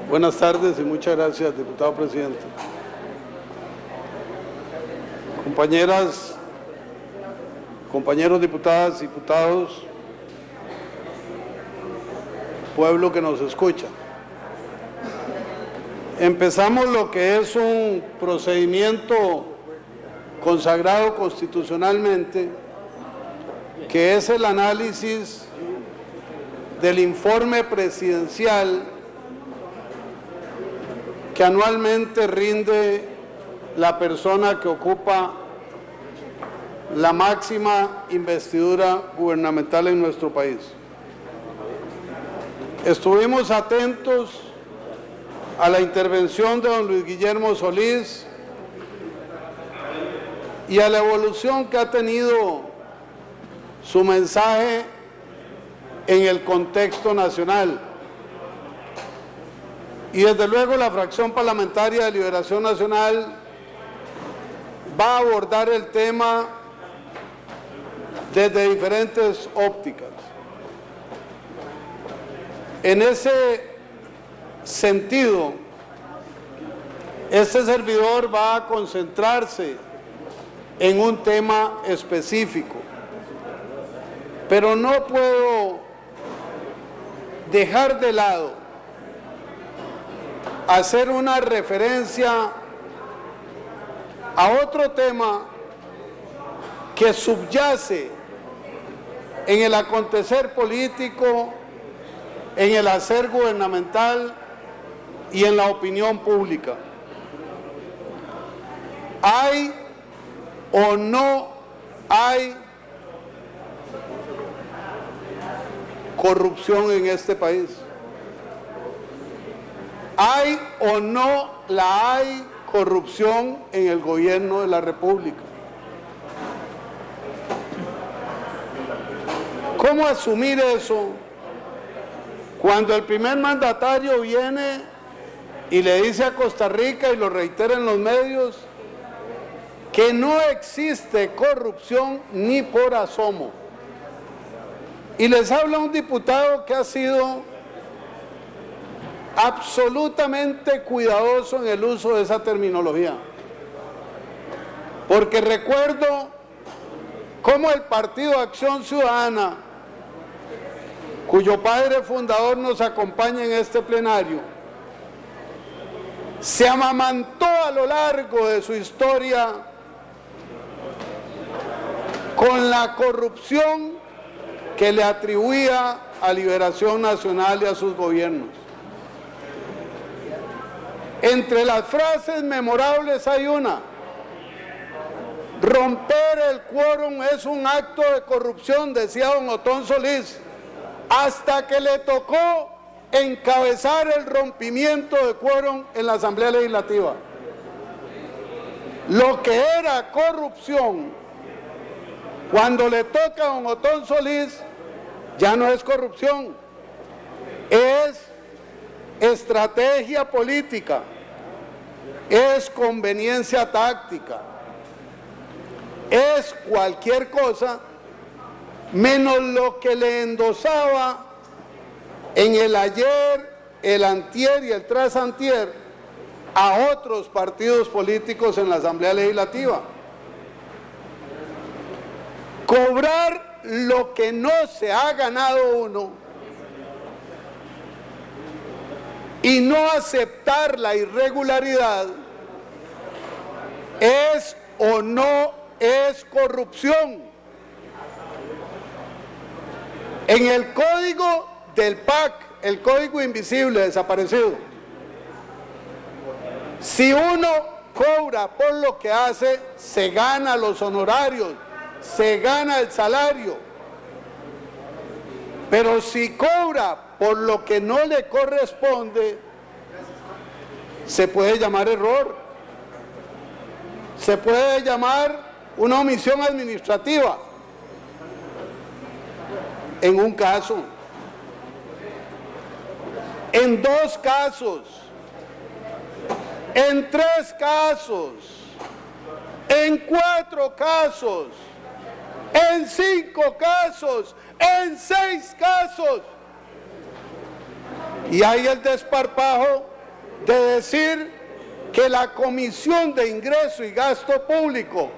Buenas tardes y muchas gracias, diputado presidente. Compañeras, compañeros diputadas, diputados, pueblo que nos escucha. Empezamos lo que es un procedimiento consagrado constitucionalmente, que es el análisis del informe presidencial que anualmente rinde la persona que ocupa la máxima investidura gubernamental en nuestro país. Estuvimos atentos a la intervención de don Luis Guillermo Solís y a la evolución que ha tenido su mensaje en el contexto nacional. Y desde luego la fracción parlamentaria de Liberación Nacional va a abordar el tema desde diferentes ópticas. En ese sentido, este servidor va a concentrarse en un tema específico, pero no puedo dejar de lado hacer una referencia a otro tema que subyace en el acontecer político, en el hacer gubernamental y en la opinión pública. ¿Hay o no hay corrupción en este país? ¿Hay o no la hay corrupción en el gobierno de la República? ¿Cómo asumir eso cuando el primer mandatario viene y le dice a Costa Rica, y lo reitera en los medios, que no existe corrupción ni por asomo? Y les habla un diputado que ha sido absolutamente cuidadoso en el uso de esa terminología, porque recuerdo cómo el Partido Acción Ciudadana, cuyo padre fundador nos acompaña en este plenario, se amamantó a lo largo de su historia con la corrupción que le atribuía a Liberación Nacional y a sus gobiernos. Entre las frases memorables hay una: romper el quórum es un acto de corrupción, decía don Otón Solís, hasta que le tocó encabezar el rompimiento de quórum en la Asamblea Legislativa. Lo que era corrupción, cuando le toca a don Otón Solís, ya no es corrupción, es estrategia política, es conveniencia táctica, es cualquier cosa menos lo que le endosaba en el ayer, el antier y el trasantier a otros partidos políticos en la Asamblea Legislativa. Cobrar lo que no se ha ganado uno y no aceptar la irregularidad es o no es corrupción. En el código del PAC, el código invisible desaparecido, si uno cobra por lo que hace, se gana los honorarios, se gana el salario. Pero si cobra por lo que no le corresponde, se puede llamar error, se puede llamar una omisión administrativa. En un caso, en dos casos, en tres casos, en cuatro casos, en 5 casos, en 6 casos. Y hay el desparpajo de decir que la Comisión de Ingreso y Gasto Público,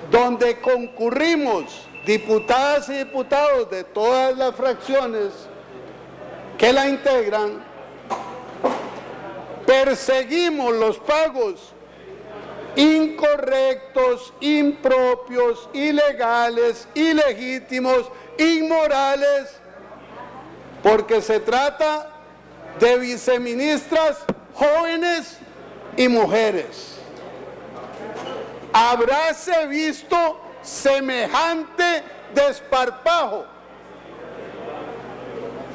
donde concurrimos diputadas y diputados de todas las fracciones que la integran, perseguimos los pagos incorrectos, impropios, ilegales, ilegítimos, inmorales, porque se trata de viceministras jóvenes y mujeres. ¿Habráse visto semejante desparpajo?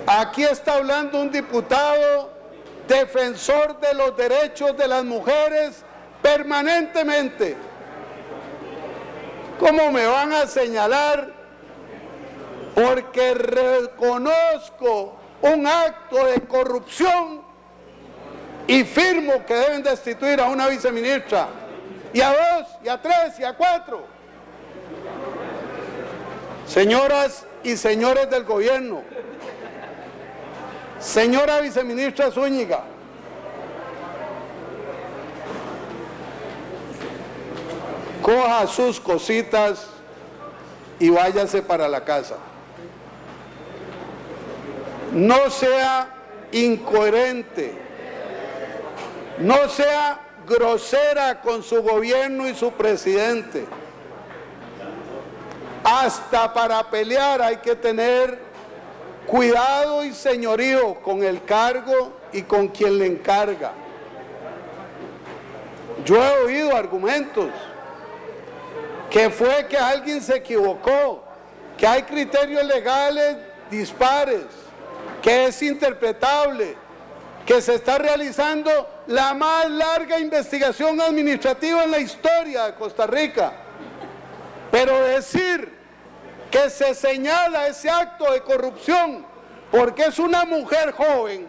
Aquí está hablando un diputado defensor de los derechos de las mujeres permanentemente. ¿Cómo me van a señalar porque reconozco un acto de corrupción y firmo que deben destituir a una viceministra, y a 2, y a 3, y a 4? Señoras y señores del gobierno, señora viceministra Zúñiga, coja sus cositas y váyase para la casa. No sea incoherente, no sea grosera con su gobierno y su presidente. Hasta para pelear hay que tener cuidado y señorío con el cargo y con quien le encarga. Yo he oído argumentos que fue que alguien se equivocó, que hay criterios legales dispares, que es interpretable, que se está realizando la más larga investigación administrativa en la historia de Costa Rica. Pero decir que se señala ese acto de corrupción porque es una mujer joven,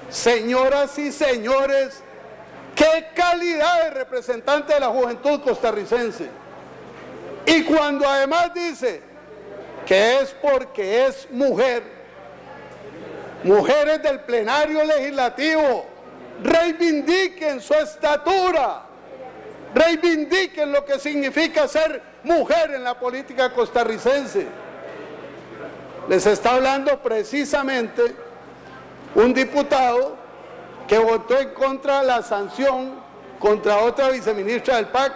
señoras y señores, qué calidad de representante de la juventud costarricense. Y cuando además dice que es porque es mujer, mujeres del plenario legislativo, reivindiquen su estatura, reivindiquen lo que significa ser mujer en la política costarricense. Les está hablando precisamente un diputado que votó en contra de la sanción contra otra viceministra del PAC,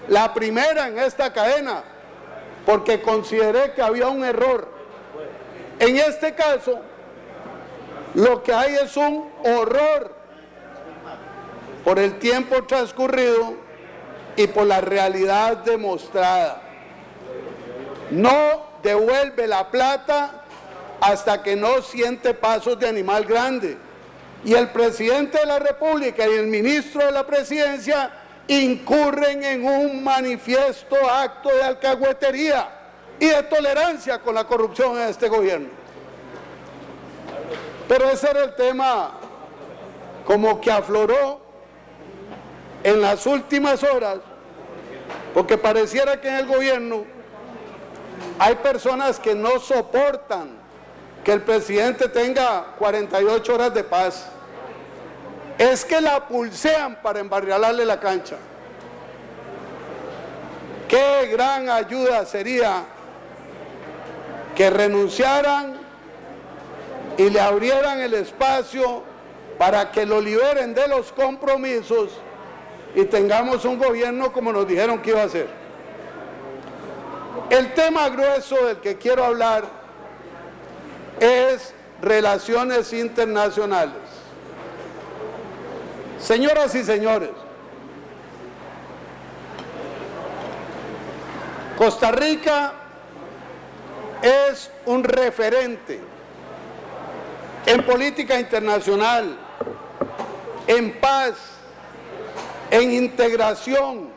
la primera en esta cadena, porque consideré que había un error. En este caso, lo que hay es un horror por el tiempo transcurrido y por la realidad demostrada. No devuelve la plata hasta que no siente pasos de animal grande. Y el presidente de la República y el ministro de la Presidencia incurren en un manifiesto acto de alcahuetería y de tolerancia con la corrupción en este gobierno. Pero ese era el tema como que afloró en las últimas horas, porque pareciera que en el gobierno hay personas que no soportan que el presidente tenga 48 horas de paz. Es que la pulsean para embarrialarle la cancha. Qué gran ayuda sería que renunciaran y le abrieran el espacio para que lo liberen de los compromisos y tengamos un gobierno como nos dijeron que iba a ser. El tema grueso del que quiero hablar es relaciones internacionales. Señoras y señores, Costa Rica es un referente en política internacional, en paz, en integración,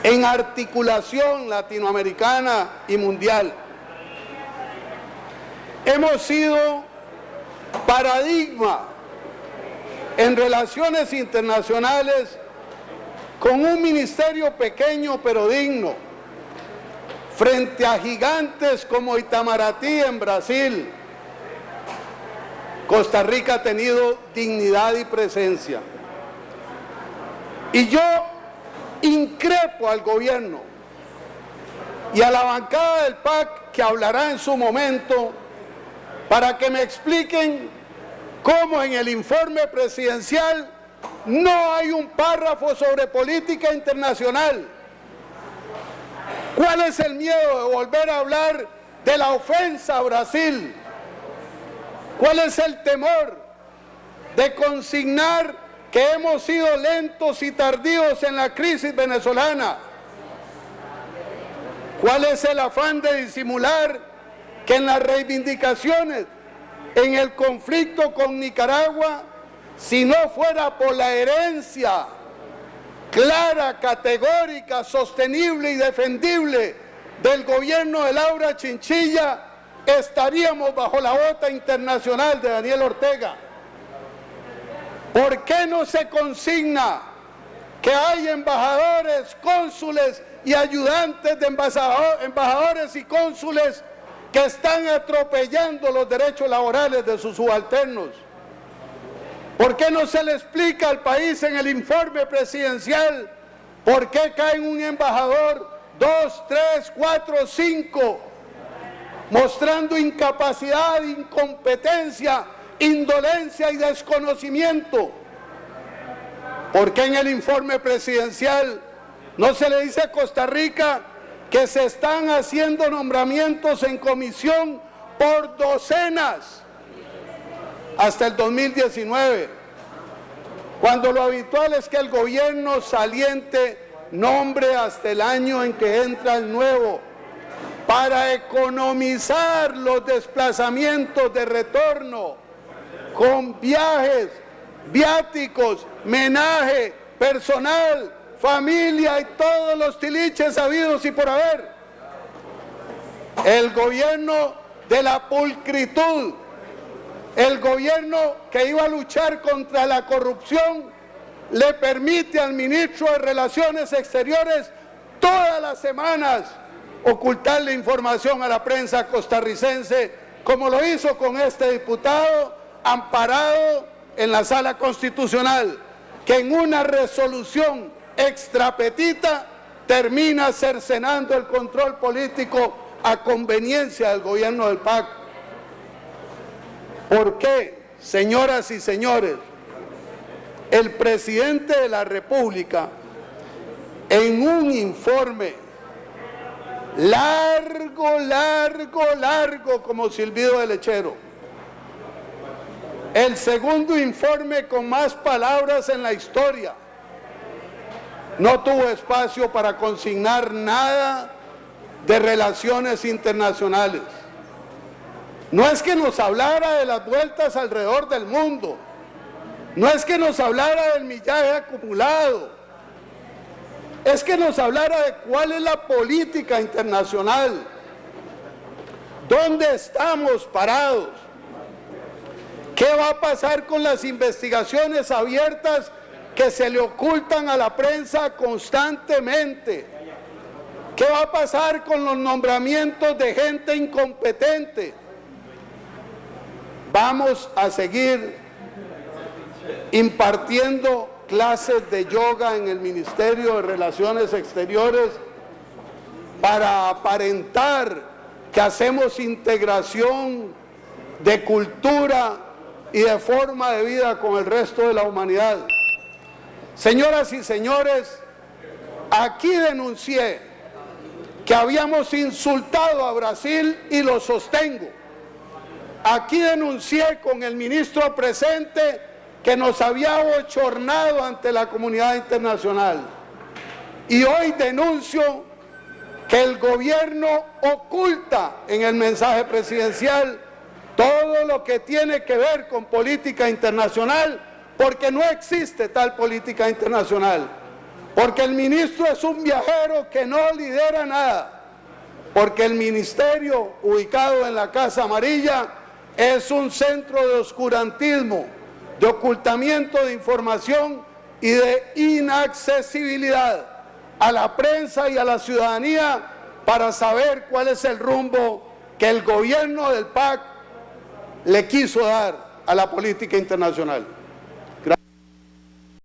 en articulación latinoamericana y mundial. Hemos sido paradigma en relaciones internacionales con un ministerio pequeño pero digno, frente a gigantes como Itamaraty en Brasil, Costa Rica ha tenido dignidad y presencia. Y yo increpo al gobierno y a la bancada del PAC, que hablará en su momento, para que me expliquen cómo en el informe presidencial no hay un párrafo sobre política internacional. ¿Cuál es el miedo de volver a hablar de la ofensa a Brasil? ¿Cuál es el temor de consignar que hemos sido lentos y tardíos en la crisis venezolana? ¿Cuál es el afán de disimular que en las reivindicaciones en el conflicto con Nicaragua, si no fuera por la herencia clara, categórica, sostenible y defendible del gobierno de Laura Chinchilla, estaríamos bajo la bota internacional de Daniel Ortega? ¿Por qué no se consigna que hay embajadores, cónsules y ayudantes de embajadores y cónsules que están atropellando los derechos laborales de sus subalternos? ¿Por qué no se le explica al país en el informe presidencial por qué caen un embajador, 2, 3, 4, 5, mostrando incapacidad, incompetencia, indolencia y desconocimiento? ¿Por qué en el informe presidencial no se le dice a Costa Rica que se están haciendo nombramientos en comisión por docenas hasta el 2019, cuando lo habitual es que el gobierno saliente nombre hasta el año en que entra el nuevo, para economizar los desplazamientos de retorno con viajes, viáticos, menaje, personal, familia y todos los tiliches habidos y por haber? El gobierno de la pulcritud, el gobierno que iba a luchar contra la corrupción, le permite al ministro de Relaciones Exteriores todas las semanas ocultarle información a la prensa costarricense, como lo hizo con este diputado amparado en la Sala Constitucional, que en una resolución extrapetita termina cercenando el control político a conveniencia del gobierno del PAC. ¿Por qué, señoras y señores, el presidente de la República, en un informe largo como silbido de lechero, el segundo informe con más palabras en la historia, no tuvo espacio para consignar nada de relaciones internacionales? No es que nos hablara de las vueltas alrededor del mundo, no es que nos hablara del millaje acumulado, es que nos hablara de cuál es la política internacional, dónde estamos parados, qué va a pasar con las investigaciones abiertas que se le ocultan a la prensa constantemente, qué va a pasar con los nombramientos de gente incompetente. Vamos a seguir impartiendo clases de yoga en el Ministerio de Relaciones Exteriores para aparentar que hacemos integración de cultura y de forma de vida con el resto de la humanidad. Señoras y señores, aquí denuncié que habíamos insultado a Brasil y lo sostengo. Aquí denuncié con el ministro presente que nos había bochornado ante la comunidad internacional. Y hoy denuncio que el gobierno oculta en el mensaje presidencial todo lo que tiene que ver con política internacional, porque no existe tal política internacional, porque el ministro es un viajero que no lidera nada, porque el ministerio ubicado en la Casa Amarilla es un centro de oscurantismo, de ocultamiento de información y de inaccesibilidad a la prensa y a la ciudadanía para saber cuál es el rumbo que el gobierno del PAC le quiso dar. a la política internacional.